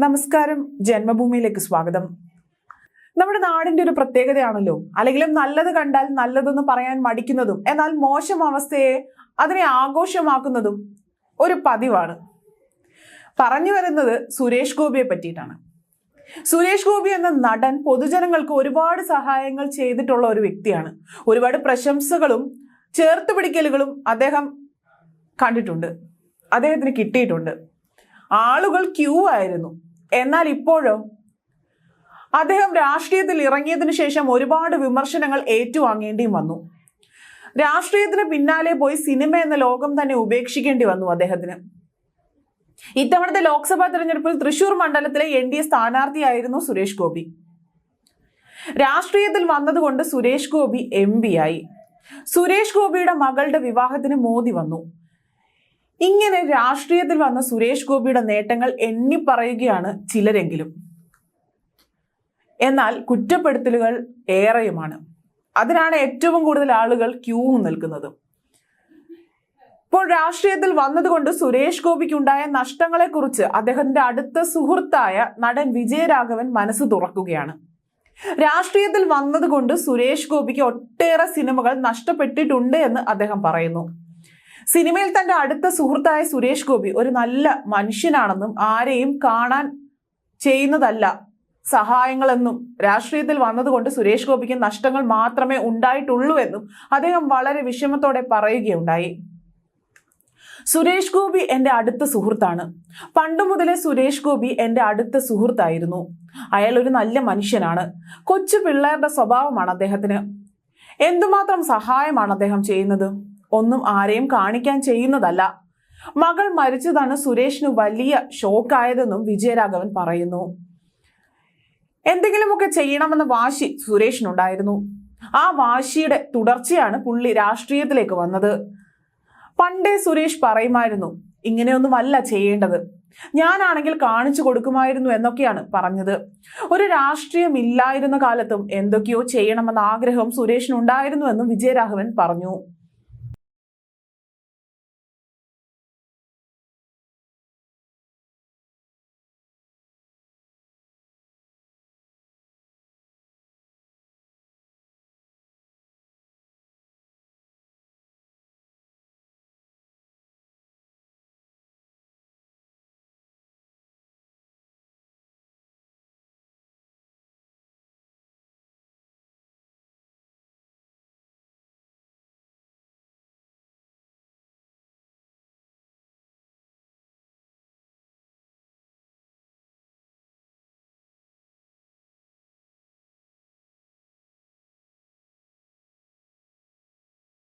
നമസ്കാരം, ജന്മഭൂമിയിലേക്ക് സ്വാഗതം. നമ്മുടെ നാടിന്റെ ഒരു പ്രത്യേകതയാണല്ലോ, അല്ലെങ്കിലും നല്ലത് കണ്ടാൽ നല്ലതെന്ന് പറയാൻ മടിക്കുന്നതും എന്നാൽ മോശം അവസ്ഥയെ അതിനെ ആഘോഷമാക്കുന്നതും ഒരു പതിവാണ്. പറഞ്ഞു വരുന്നത് സുരേഷ് ഗോപിയെ പറ്റിയിട്ടാണ്. സുരേഷ് ഗോപി എന്ന നടൻ പൊതുജനങ്ങൾക്ക് ഒരുപാട് സഹായങ്ങൾ ചെയ്തിട്ടുള്ള ഒരു വ്യക്തിയാണ്. ഒരുപാട് പ്രശംസകളും ചേർത്ത് പിടിക്കലുകളും അദ്ദേഹം കണ്ടിട്ടുണ്ട്, അദ്ദേഹത്തിന് കിട്ടിയിട്ടുണ്ട്. ആളുകൾ ക്യൂ ആയിരുന്നു. എന്നാൽ ഇപ്പോഴോ അദ്ദേഹം രാഷ്ട്രീയത്തിൽ ഇറങ്ങിയതിനു ശേഷം ഒരുപാട് വിമർശനങ്ങൾ ഏറ്റുവാങ്ങേണ്ടിയും വന്നു. രാഷ്ട്രീയത്തിന് പിന്നാലെ പോയി സിനിമ എന്ന ലോകം തന്നെ ഉപേക്ഷിക്കേണ്ടി വന്നു അദ്ദേഹത്തിന്. ഇത്തവണത്തെ ലോക്സഭാ തെരഞ്ഞെടുപ്പിൽ തൃശൂർ മണ്ഡലത്തിലെ NDA സ്ഥാനാർത്ഥിയായിരുന്നു സുരേഷ് ഗോപി. രാഷ്ട്രീയത്തിൽ വന്നതുകൊണ്ട് സുരേഷ് ഗോപി MP ആയി. സുരേഷ് ഗോപിയുടെ മകളുടെ വിവാഹത്തിന് മോദി വന്നു. ഇങ്ങനെ രാഷ്ട്രീയത്തിൽ വന്ന സുരേഷ് ഗോപിയുടെ നേട്ടങ്ങൾ എണ്ണി പറയുകയാണ് ചിലരെങ്കിലും. എന്നാൽ കുറ്റപ്പെടുത്തലുകൾ ഏറെയുമാണ്. അതിനാണ് ഏറ്റവും കൂടുതൽ ആളുകൾ ക്യൂ നിൽക്കുന്നത്. ഇപ്പോൾ രാഷ്ട്രീയത്തിൽ വന്നതുകൊണ്ട് സുരേഷ് ഗോപിക്കുണ്ടായ നഷ്ടങ്ങളെ കുറിച്ച് അദ്ദേഹത്തിന്റെ അടുത്ത സുഹൃത്തായ നടൻ വിജയരാഘവൻ മനസ്സ് തുറക്കുകയാണ്. രാഷ്ട്രീയത്തിൽ വന്നതുകൊണ്ട് സുരേഷ് ഗോപിക്ക് ഒട്ടേറെ സിനിമകൾ നഷ്ടപ്പെട്ടിട്ടുണ്ട് എന്ന് അദ്ദേഹം പറയുന്നു. സിനിമയിൽ തന്റെ അടുത്ത സുഹൃത്തായ സുരേഷ് ഗോപി ഒരു നല്ല മനുഷ്യനാണെന്നും ആരെയും കാണാൻ ചെയ്യുന്നതല്ല സഹായങ്ങളെന്നും രാഷ്ട്രീയത്തിൽ വന്നതുകൊണ്ട് സുരേഷ് ഗോപിക്ക് നഷ്ടങ്ങൾ മാത്രമേ ഉണ്ടായിട്ടുള്ളൂ എന്നും അദ്ദേഹം വളരെ വിഷമത്തോടെ പറയുകയുണ്ടായി. സുരേഷ് ഗോപി എൻ്റെ അടുത്ത സുഹൃത്താണ്. പണ്ട് മുതലേ സുരേഷ് ഗോപി എൻ്റെ അടുത്ത സുഹൃത്തായിരുന്നു. അയാൾ ഒരു നല്ല മനുഷ്യനാണ്. കൊച്ചു പിള്ളേരുടെ സ്വഭാവമാണ് അദ്ദേഹത്തിന്. എന്തുമാത്രം സഹായമാണ് അദ്ദേഹം ചെയ്യുന്നത്. ഒന്നും ആരെയും കാണിക്കാൻ ചെയ്യുന്നതല്ല. മകൾ മരിച്ചതാണ് സുരേഷിന് വലിയ ഷോക്കായതെന്നും വിജയരാഘവൻ പറയുന്നു. എന്തെങ്കിലുമൊക്കെ ചെയ്യണമെന്ന വാശി സുരേഷിനുണ്ടായിരുന്നു. ആ വാശിയുടെ തുടർച്ചയാണ് പുള്ളി രാഷ്ട്രീയത്തിലേക്ക് വന്നത്. പണ്ടേ സുരേഷ് പറയുമായിരുന്നു, ഇങ്ങനെയൊന്നുമല്ല ചെയ്യേണ്ടത്, ഞാനാണെങ്കിൽ കാണിച്ചു കൊടുക്കുമായിരുന്നു എന്നൊക്കെയാണ് പറഞ്ഞത്. ഒരു രാഷ്ട്രീയം ഇല്ലായിരുന്ന കാലത്തും എന്തൊക്കെയോ ചെയ്യണമെന്ന ആഗ്രഹം സുരേഷിനുണ്ടായിരുന്നുവെന്നും വിജയരാഘവൻ പറഞ്ഞു.